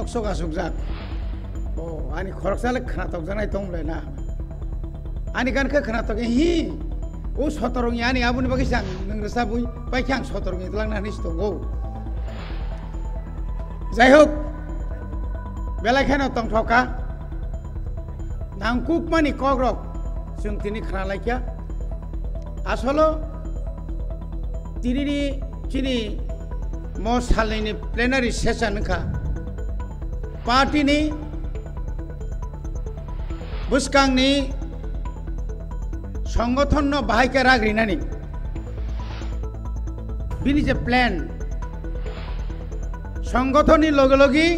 Soga sukjak. Oh, ani khorok sale khana tok janai tomle na. Ani kan ke khana tok hi. O sotorong ani abuni bagi sang nang resabui pai kyang sotorong itlang na nis tongo. Jai hok. Belai khana tong thoka. Nangkuk mani kogrok. Sung tini khana laikya. Asolo tini chini mo salini plenary session ka. Party ni buskang ni সংগঠন no bahai ke ragri nani bini je plan সংগঠন ni logi logi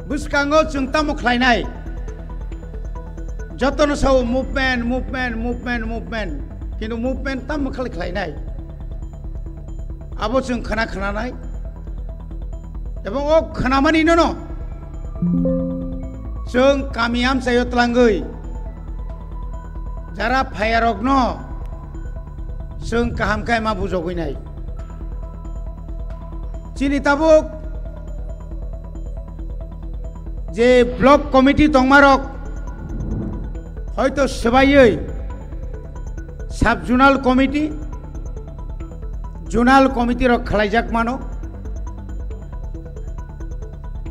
buskango chungtamo khlainai jotono sau movement kintu movement tam khlainai abo chung khana nai এবং ও খানামানি ননো जों कामियाम सायो तलांगै Zara फायारक न जों काहामखाय मा बुजगैनाय चिनि Tabuk जे block committee तंगमारक हयतो सबायै साब जुनाल committee रक खालायजाक मानो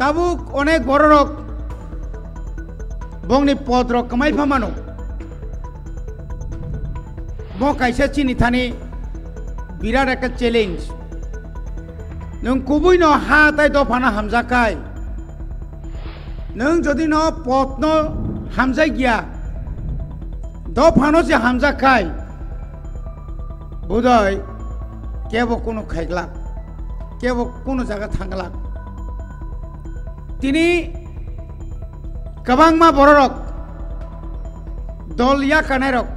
tabuk onek borok bongni podrok kamai phamano bo kaisa chini thani birat ekta challenge nung kubui no ha tai do phana hamjakai nung jodi no pot no hamjai gya do phano je hamjakai budai kebo kono khaigla kebo kono jaga thangla তিনি kabangma borok dol ya kanerok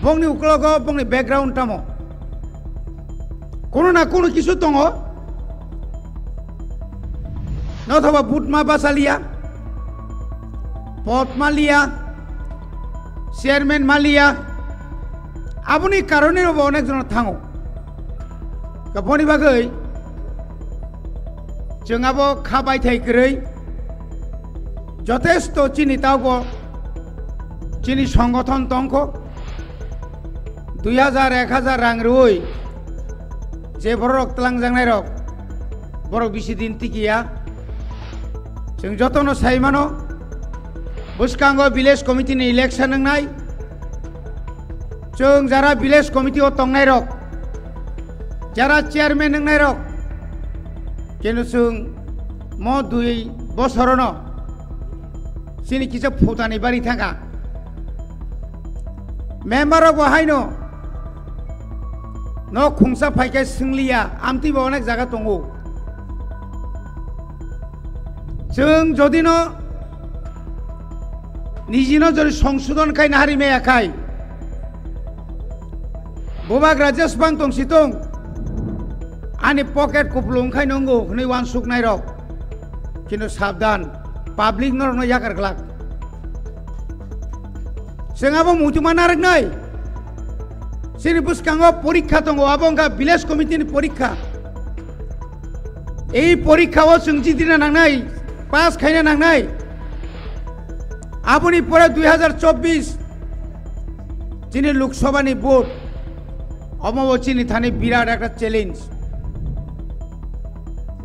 bongni uklogo bongni background tamo kono na kono kisu tongo nothoba butma basalia potma liya chairman malia abuni karone robo onek jon thango kaboni bagai जोंहाबो खाबाय थाइग्रै যথেষ্ট চিনি तावबो चिनी संगठन तंखो 2000-1000 रां रुई जे बरक तलां जांनाय रक बरक बिसि दिन तिकिया जों जतनो साइमानो बुसकांगो विलेज कमिटी नि इलेक्शन नंनाय जों जारा विलेज कमिटी ओ तंनाय रक जारा चेयरमैन नंनाय रक কিন্তু जों म 2 বছরনো सिनि किसा फुटानि बारि थांगा मेम्बार बहायनो न खुंसा फाइके सिंलिया आमति अनेक जागा दंगो जों जदिनो निजिनो जदि संशोधन खाय नाहारि मेयाखाय बोबाग राजेश बां तंसितं आनि पकेट कुपलुं खाय नंगौ हनै वान सुक नायरक किन्तु साबधान पाब्लिक नरनो याकार ग्लाक जोंहाबो मुथुमा नारगनाय सिनि बुसकांगो परीक्षा दङ आबंगा विलेज कमिटिनि परीक्षा এই পরীক্ষাও जों जिदिना नांनाय पास खायना नांनाय आबुनि परे 2024 जिनि लोकसभानि भोट अमबचिनि थानि बिराट একটা চ্যালেঞ্ज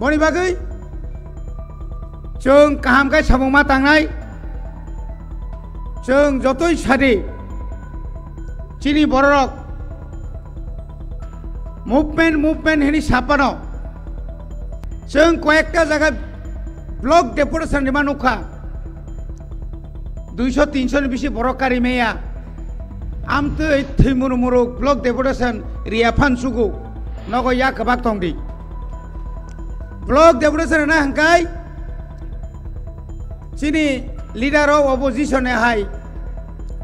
बनि बागै जों काहामखाय साबुंमा थांनाय जों जतई सादि चिनि बरक मुभमेन्ट हेनि सापानो जों कयेकटा जायगा ब्लक डेपुटेशन निमा नुखा 200-300 नि बिसि बरकारि मेया आमतो थैमुरुमुरु ब्लक डेपुटेशन रिया फानसुगु नगो या कबाक तंदि ब्लक डेपुटेशन ना हंकाय चिनी लीडर ऑफ ऑपोजिशन ने हाय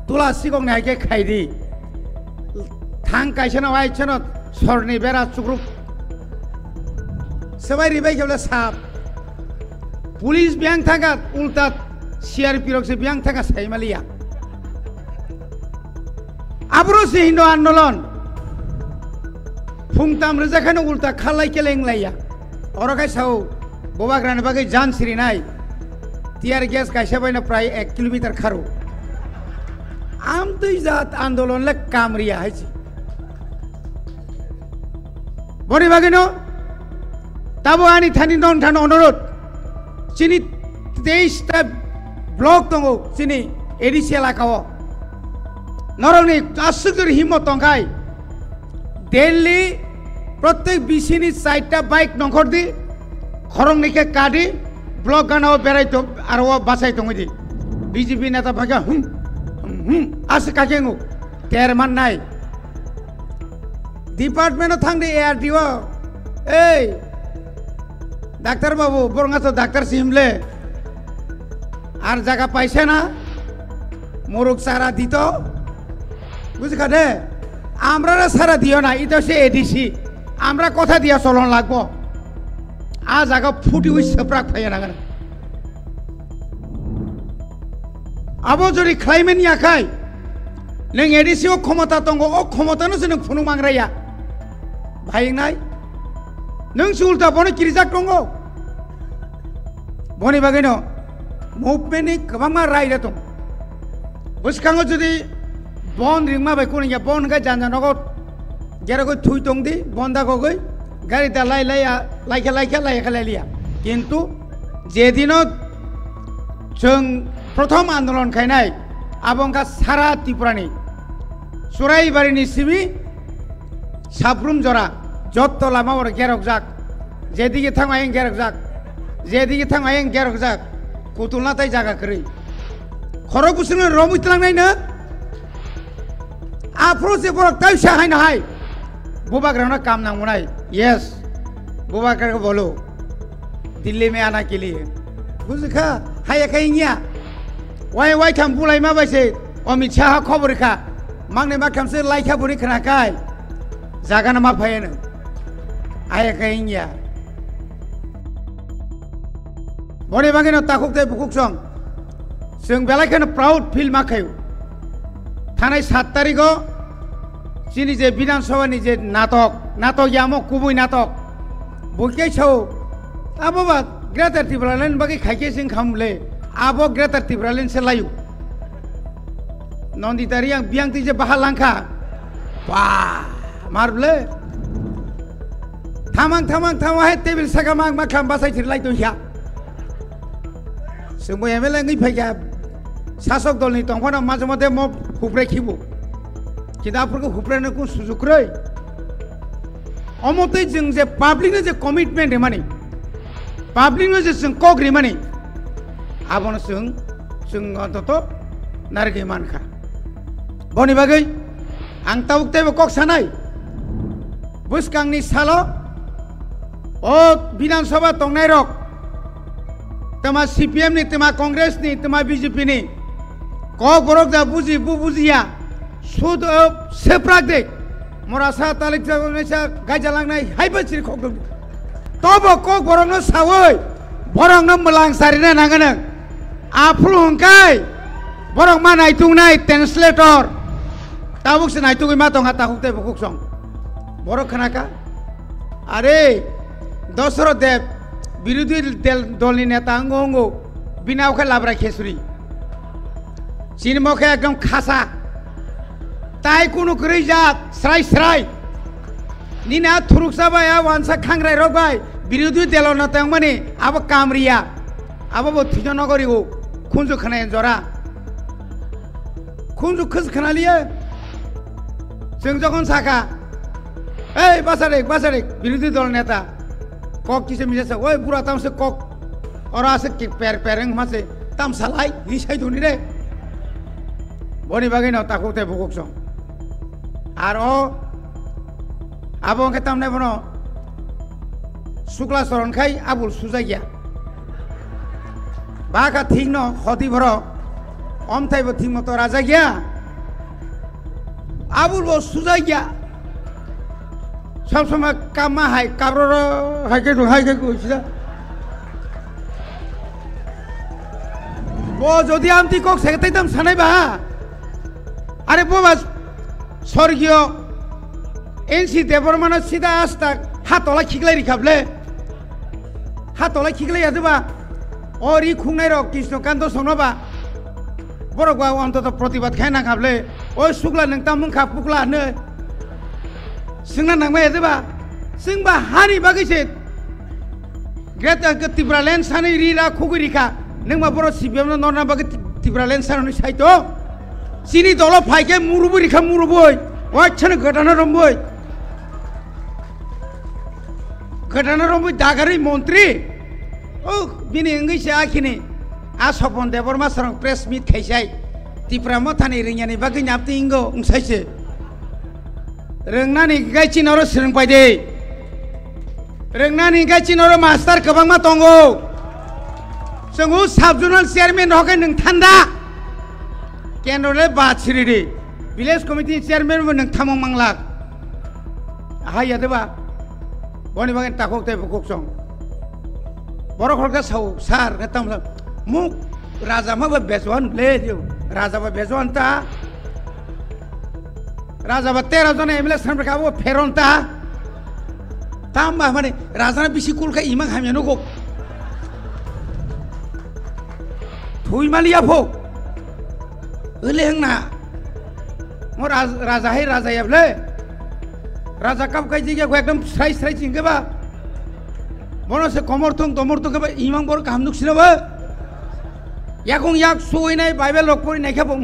तुला सिगों ने हाय के खायदी थांग कायसना वाय चनो सरनी बेरा चुग्रुप सबाय रिबाय केबला साप पुलिस बियांग थांगा उल्टा सीआरपी रक से बियांग थांगा साइमालिया आब्रो से हिंदू आंदोलन फुंगताम रजाखानो उल्टा खालाय केलेंलाया अरखाय साव बोबाग्रानि बागै जान सिरिनाय टियार गेस कायसा बायना प्राय 1 किलोमीटर खारो आम जात आंदोलनले कामरिया हायची बनि बागैनो ताबो आनी थानी दन थानो अनुरोध चिनी 23 टा ब्लक दंगो चिनी एडिसि एलाकाओ नरंनि गासैबो हिम्मत दंखाय दिल्ली प्रत्येक बिसिनि 4 टा बाइक नंखरदि खरंनिखे कादि ब्लक गानाव बेरायतो आरो बासाय दंगदि बीजेपी नेता भागा आसे काकेंगो तेरमान नाय डिपार्टमेंट थांदे एआरटीओ ए डाक्टर बाबू बरंगा तो डाक्टर सिमले आर जागा पाइसे ना मुरुक सारा दितो बुझखादे आमरा सारा दियो ना इतो से एडीसी आमरा कथा दिया चलन लागबो आ जागा फुटी हुई सप्राक फाया नागोन आबो जरि क्लाइमेट याखाय नों एडीसी ओ क्षमता दंगो ओ क्षमतानो जों फुनु मांग्राया भाइनाय नों सुलता बने किरिजाक दंगो बनि बागैनो मुभमेन्टनि गोबां रायदा दं बुसखाङो जुदि बन रिंमा बाय कोनिया बन गा जानजानगो गेरगो थुइ दंदि बन्दागो गय गारि दा लाइखा लाइलिया किन्तु जेदिनो जों प्रथम आंदोलन खायनाय आबंगा सारा त्रिपुरानि सुराइबारिनि सिबि साब्रुम जरा जत्त लामा वर गेरक जाक जेदिगे थांगायें गेरक जाक जेदिगे थांगायें गेरक जाक कुतुलना ताय जागा करै खर गुसुनो रमितलांनायनो आफ्रो जे बरक ताय साहायनो हाय बुबाग्रानो काम नांगौनाय यस बुबाग्रा को बोलो दिल्ली में आना के लिए बुझखा हाय खायनिया वाय थाम बुलाय मा बायसे अमित शाह खबर खा मांगने मा खामसे लाइखा बुरि खोनाखाय जागाना मा फायनो आय खायनिया बने बागैनो ताखुकते बुकुकसं जों बेलायखौनो प्राउड फिल माखायो थानाय 7 तारिखआव जोंनि जे विधानसभानि जे नाटक यामक गुबै नाटक बयखे छौ आबोबा ग्रेटार त्रिपुरालेण्ड बागै खायखे जों खामले आबो ग्रेटार त्रिपुरालेण्ड से लायु नन्दितारि आं बियांति जे बाहा लांखा बा मारबले थामां हे टेबिल सागा मा खाम बासाय थिरलाय दंया जोंबो एमएलए ngै फायगा शासक दलनि दंफाना माजे माजे म हुब्रे खिबो किताबफोरखौ हुब्रेनो को सुजुक्रै अमते जों जे पाब्लिकनो जे कमिटमेन्ट माने पाब्लिकनो जे जों कग्रि माने आबनो जों अन्तत नारगे मानखा बनि बागै आं ताउकतेबो कक सानाय बुसखांनि सालो ओ विधानसभा तंनाय रक तमा सीपीएम नि तमा कांग्रेस नि तमा बीजेपी नि कक बरक जा बुजिया सुद सेप्राक दे मरासा तालिक जागोनैसा गायजालांनाय हायबोसिर खक दं तबो कक बरकनो सावै बरकनो मलां सारिना नांगोन आफ्रु हंखाय बरक मा नायथुंनाय ट्रान्सलेटर ताबुकसे नायथुगै मा दंहा ताहुकते बुकुकसं बरक खोनाका अरे दशरथ देव विरोधी दल नेता अंगो बिनावखा लाब्रा खेसुरी चिनमखे एकदम खासा ताई कुनु करै जात स्राय निना थुरुकसाबाय वानसा खांग्राय रगबाय विरोधी दल नेता माने आबो कामरिया आबो थिजन नगरिगो खुंजु खनाय जरा खुंजु खस खनालिया जों जखन साखा ए बासारे विरोधी दल नेता कक किसे मिसे ओय बुरा तामसे कक अरा से पेरेंग मासे ताम सालाय निसाय दुनि रे बनि बागै न ताखुते बुकुकसं आरो आबो के तामने बनो शुक्ला शरण खाय आबुल सुजागिया बाका थिंग न खति भर अमथायबो थिंग मत राजा गया आबुल बो सुजागिया सब समय कामा हाय काब्रो हायके कइसिदा बो जदि आमति कक सेगताइताम सानायबा अरे बोबा स्वर्गीय एनसी देबरमान सीधा आस्ता हातला खिगलाय रिखाबले हातलाय खिगलाय यादोबा अरि खुंनाय रक कृष्णकान्त सनबा बरगवा अन्तत प्रतिबाद खायना खाबले ओ सुग्ला नोंता मुंखा पुग्लानो जोंना नांबाय यादोबा जोंबा हानि बागैसे ग्रेट तिब्रालेन सानै रिरा खुगुरिखा नोंबा बर' सिबियावनो नरना बागै तिब्रालेन सानै साइतो सिनि दल फाइके मुरुबुरिखा मुरुबुय वाच्छानो गोदाना रम्बुय गोदाना रम्बुय दागारि मन्त्रि ओ बिनि इंगैसे आखिनि आ सपन देबरमा सरं प्रेस मिट खायसाय तिब्रा मथानि रिंयानि बागै नापति इंगो उंसायसे रोंनानि गायचिनरो सोलोंबाय दे रोंनानि गायचिनरो मास्टार गोबांमा दंगो जोंखौ साब जुनाल चेयारमेन हकै नों थान्दा केन्द्रले बाथिरिदि भिलेज कमिटि चेयारमेन नों थामं मांलाक हायादोबा बनि बागै ताखक ते बुकसं बर' खरका साव सार गतम मुक राजा माबा बेजवान ले दियो राजा बा बेजवान ता राजा बा 13 जन एमएलए सान प्रकाबो फेरनता ताम बा माने राजा बिसि कुलका इमां हामियानो गो थुई मालिया भो ओले हंना मो राजा है राजा याबले राजा कब काई जिया को एकदम स्राई स्राई चिंगेबा बनो से कमरथं तमरथं के इमां बर काम नुक्सिनबा याकं याक सोयनाय बाइबेल लकपरि नायखाबो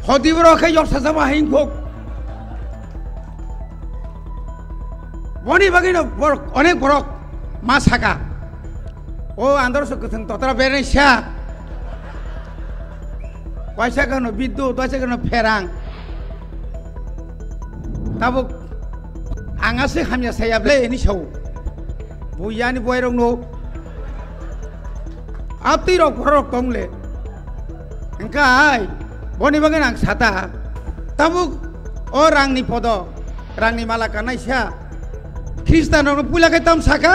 हदिबर खै यरसाजाबा हिंखक बनि बागैनो बर अनेक बरक मा साका ओ आन्दरस गोथों ततरा बेरेसा वाइसा गनो बिद्युत वाइसा गनो फेरां ताबो आंगासे हामिया सायाब्ले एनि साव बुयानि बयरं नो आपति रक फरक तंले engkai boni bagen ang sata tabuk orang ni podo rang ni malaka naisya Kristen orang pula ke tam saka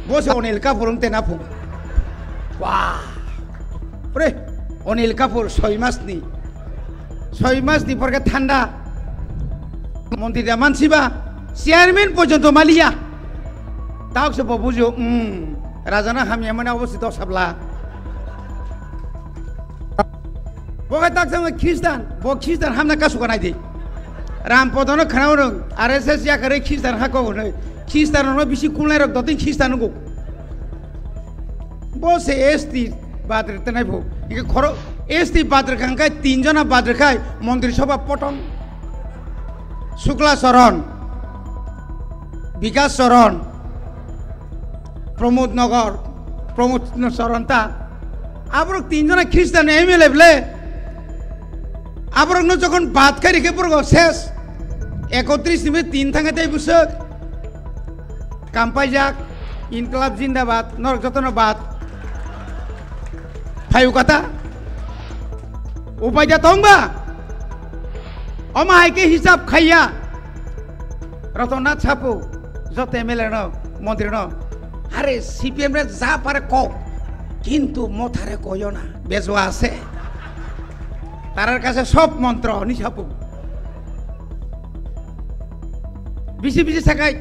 bos onil kapur ung tenapung wah pre onil kapur 6 mas ni porque thanda মন্ত্রী মানসিবা chairman পর্যন্ত মালিয়া তাও সে বুঝো রাজানা হামিয়া মানে অবস্থিত সাবলা বকে তাক সঙ্গে খ্রিস্টান খ্রিস্টান হামনা কাসু কানাই দে রাম পদন খানাও রং আরএসএস या करे খ্রিস্টান হাকো ন খ্রিস্টান ন বিসি কুলাই রক দতিন খ্রিস্টান গো বসে এসটি বাদর তনাই ভো ইকে খরো এসটি বাদর খাঙ্কাই 3 জনা বাদর খাই মন্ত্রী সভা পটন शुक्ला शरण विकास शरण प्रमोद नगर प्रमोद शरण ता आप 3 जना ख्रिस्टान एमएलए बले आप जखन बात करी के पुरो शेष 31 में 3 थांगे ताई बुसक कामपाइजाक इनकलाब जिंदाबाद नरक जतन बात फायु कथा उपाय जातोंबा अमाय के हिसाब खाइया रतनाथ छापो जत एमएलए न मंत्री न अरे सीपीएम रे जा पारे को किंतु मथारे कयो ना बेजवा আছে तारार काছে सब मंत्र नि छापो बिसी साकाय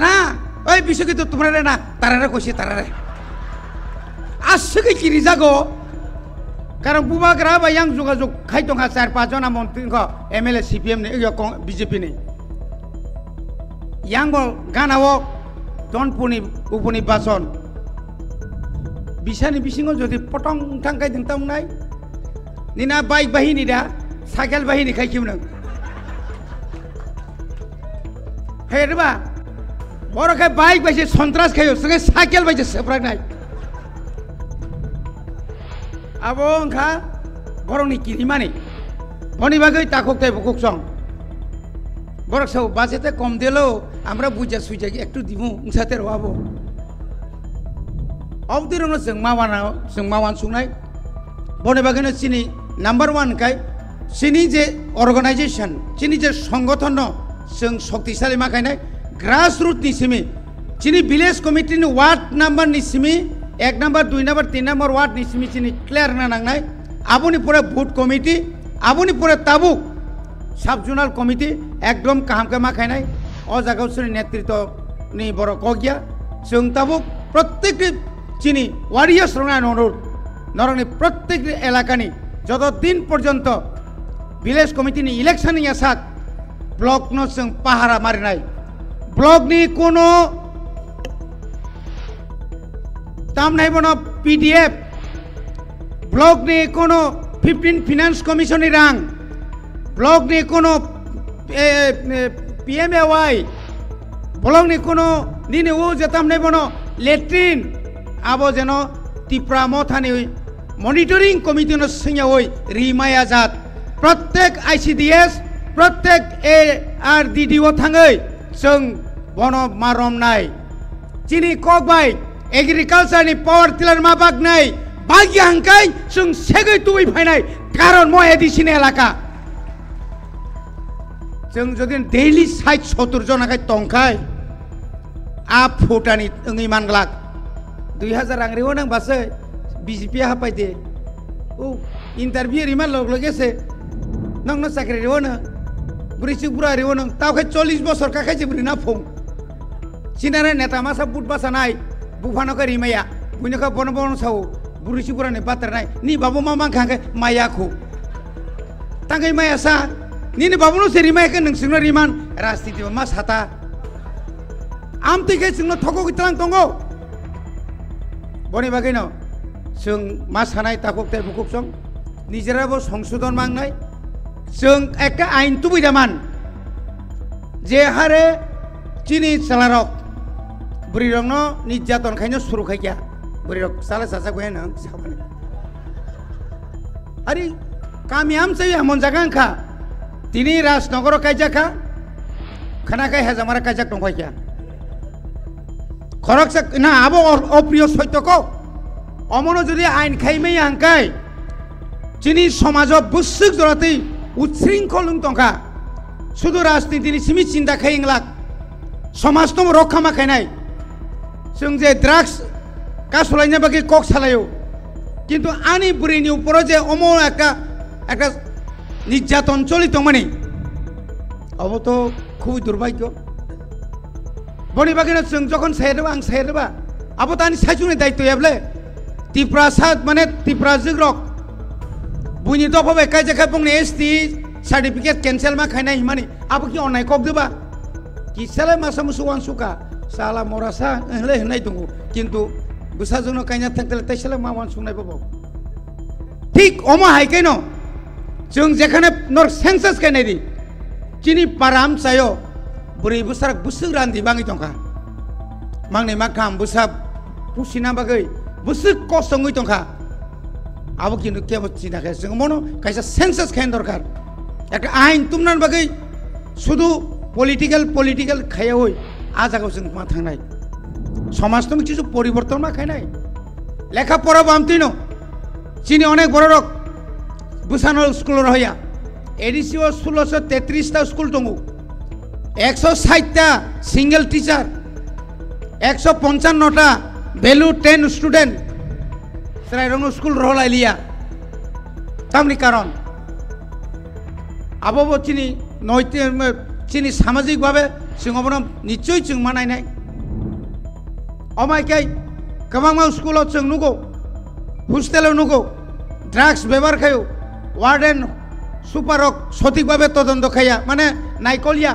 ना ओय बिसी के तो तुम्हारे ना तारारे कइसे तारारे आसके किरि जागो कारण बुबाग्रा बा yang juga khai tonga 4-5 jona मन्त्री को एमएलए सीपीएम ने बीजेपी ने yang गानाओ दनपुनि उपनि बासन बिसानि बिसिङाव जदि पटं थांखाय दिंतामनाय निना बाइक बाहिनी दा साइकेल बाहिनी खायखिम नों हेरबा बरखाय बाइक बायसे सन्त्रास खायो संगे cycle बायसे सेफ्रानाय abo engka borong ni kirimani boni bagai takok tai bukuk song borok sau budget kom delo amra buja suja ektu dimu ungsate roabo obdirono जों मावान sungnai boni bagai no sini number 1 kai sini je organization sini je সংগঠন जों शक्तिशाली माखायनाय grassroots ni simi sini village committee ni ward number ni simi 1 number 2 number 3 number ward निसिमी चिनी clear ना नांगनाय आबुनि पुरे vote committee आबुनि पुरे Tabuk सब जुनाल committee एकदम काम के माखायनाय o jaga sini netrito ni borok kogya sung tabuk প্রত্যেক চিনি ওয়ারিয়ার্স রঙা অনুরোধ নরংনি প্রত্যেক এলাকানি যতদিন পর্যন্ত ভিলেজ কমিটিনি ইলেকশন আসাত ব্লক নো जों পাহারা মারিনাই ব্লকনি কোনো তাম নাইবনো পিডিএফ ব্লকনি কোনো 15 ফিনান্স কমিশনি রাং ব্লকনি কোনো পিএমএওয়াই ব্লকনি কোনো নিনে ও যেতাম নাইবনো লেট্রিন আবো যেন ত্রিপুরা মথানি মনিটরিং কমিটি সিংয়া ওই রিমায়া জাত প্রত্যেক আইসিডিএস প্রত্যেক এ আর ডিডিও থাঙ্গৈ जों বন মারম নাই চিনি ককবাই এগ্রিকালচারনি পাওয়ার টিলার মা বাগ নাই বাগি হাঙ্কাই जों সেগৈ তুই ফাইনাই কারণ মই এডিসিন এলাকা जों যদি ডেইলি 60-70 জনাকাই টংখাই आ फुटानी ओंगै मानग्लाक 2000 रां रेव नों बासै बीजेपी हापाय दे ओ इंटरव्यू रिमा लग लगेसे नोंनो साख्रि रेव नो बुरिसि बुरा रेव नो तावखाय 40 बছর काखाय जिब्रि ना फुं सिनारे नेता मासा बुट बासानाय बुफानो का रिमाया बुइनोखा बन बन साव बुरिसि बुरानि बात्रनाय नि बाबु मामा खांखे मायाखौ तांगै माया सा निनि बाबुनो से रिमायखौ नोंसिनो रिमान राजनीति मा साता आमतिके जोंनो थको गितलां दंगो बनि बागैनो जों मा सानाय ताकक ते बुकुक सं निजेराबो संशोधन मांगनाय जों एका आइन तुबैदामान जे हारे चिनि सालारक बुरिरंनो निर्यातन खायनो सुरु खायया बुरिरक साला सासा गय नों साबानि आरि कामियाम सै हमन जागांखा दिनै राजनगर कायजाखा खानाखाय हाजामारा कायजाक दंखायया खरक ना आबो अप्रिय सत्यको अमनो যদি আইন খাইমেই হাঙ্কাই চিনি সমাজ বুসুক জরাতেই উচ্ছৃঙ্খল টঙ্কা শুধু রাজনীতিনি সিমি চিন্তা খাইংলাক সমাজ তো রক্ষা মাখাইনাই जों যে ড্রাগস কাসলাইনা বাকি কক সালায়ো কিন্তু আনি বুড়িনি উপর যে অমো একটা নির্যাতন চলিত মানে অব তো খুবই দুর্ভাগ্য বনি বাগিনা जों যখন সাইরবা আং সাইরবা আবো তানি সাইজুনি দায়িত্ব ইয়াবলে ত্রিপুরা সাত মানে ত্রিপুরা জিগ্রক বুইনি দফাবে কাইজাখা বংনে এসটি সার্টিফিকেট ক্যান্সেল মা খাইনাই হিমানি আবো কি অন্যায় কক দেবা কি সালে মাসা মুসুয়ান সুকা সালা মরাসা হলে হনাই দङ কিন্তু গুসাজनो কাইনা থাকলে তাই সালে মাওয়ান সুনাই পাবো ঠিক অমা হাইকাইন जों যেখানে নর সেন্সাস কাইনাই দি চিনি পারাম চায়ো बुरै बुसार बुसुग रान्दि बाङै दंखा मांनै माखाम बुसाब पुसिना बागै बुसुग कसङै दंखा आबो किन्तु केबो चिनाखै जों मनो कायसा सेन्सास खाइन दरकार एक आइन तुमनान बागै शुधु पलिटिकल खाया हय आ जागाव जों मा थांनाय समाज तो किछु परिवर्तन मा खायनाय लेखा पढ़ाबो आमतिनो चिनि अनेक बड़ रक बुसानो स्कुल रहया एडिसिओ 1633 टा स्कुल दङ 160টা সিঙ্গেল টিচার 155টা ভ্যালু 10 স্টুডেন্ট সেরাইরং স্কুল রহলাইলিয়া তামনি কারণ আবো চিনি নৈতিক চিনি সামাজিকভাবে जों निश्चय जों मानायनाय अमायकाय गोबां स्कुलाव जों नुगौ हस्टेलाव नुगौ ड्राग्स बेबार खायो वार्डेन सुपारक सঠিকভাবে তদন্ত খায়া মানে नायकलिया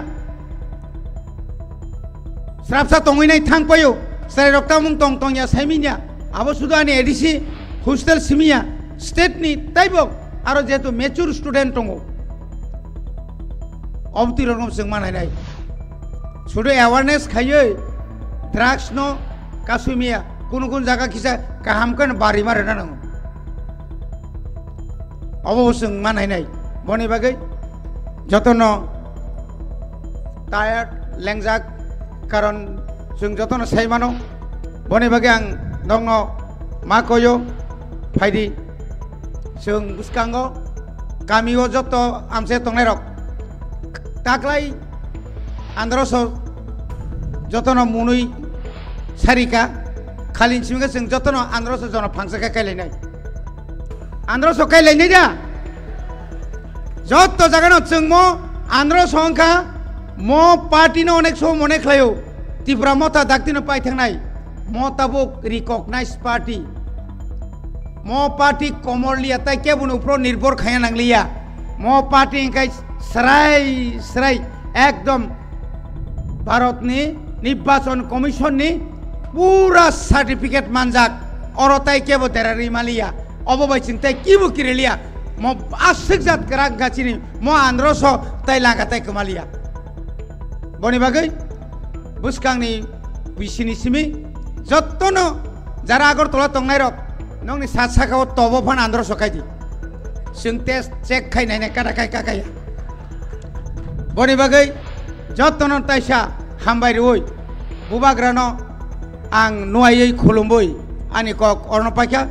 स्राबसा तंगैनाय थांपायो सारे रक्तामुं तंया साइमिनिया आबो सुदानि एडिसि हस्टेल सिमिया स्टेटनि ताइबक आरो जेतु मेचुर स्टुडेन्ट दङ अबतिरन जों मानायनाय शुधु एवारनेस खायो ड्राग्स नो कासुमिया कुन जागा खिसा गाहामखौनो बारि मारिना नांगौ अब जों मानायनाय बनि बागै जतन टायार्ड लेंजाक कारण जों जतन साइमानो बनि बागै आं नोंनो मा कयो फायदि जों बुसकांगो गामियाव जत आमसे तंनाय रक ताक्लाय आंध्रस जतन मुनुई सारिका खालिन सिमगा जों जतन आंध्रस जन फांसका कायलायनाय आंध्रस कायलायनाय जा जत जागानो जों मो आंध्रस अंखा mo party no onek so mone khlayo Tripura mota daktino pai thangnai motabuk recognized party mo party komorlia tai kebun upro nirbor khaya nanglia mo party kai serai ekdom Bharatni নির্বাচন commission ni pura certificate manjak orotai kebo terari malia obobai cintai kibu kirelia mo asik zat kerak gachini mo androso tai lagatai kemalia boni bagai buskang ni bisini simi jottono jara agor tola tongnai rok nong ni sat sakao tobo phan androso kaidi sing test check khai nai ne kada kai kakaya boni bagai jottono taisa hambai roi bubagrano ang nuayai khulumboi ani kok orno paikha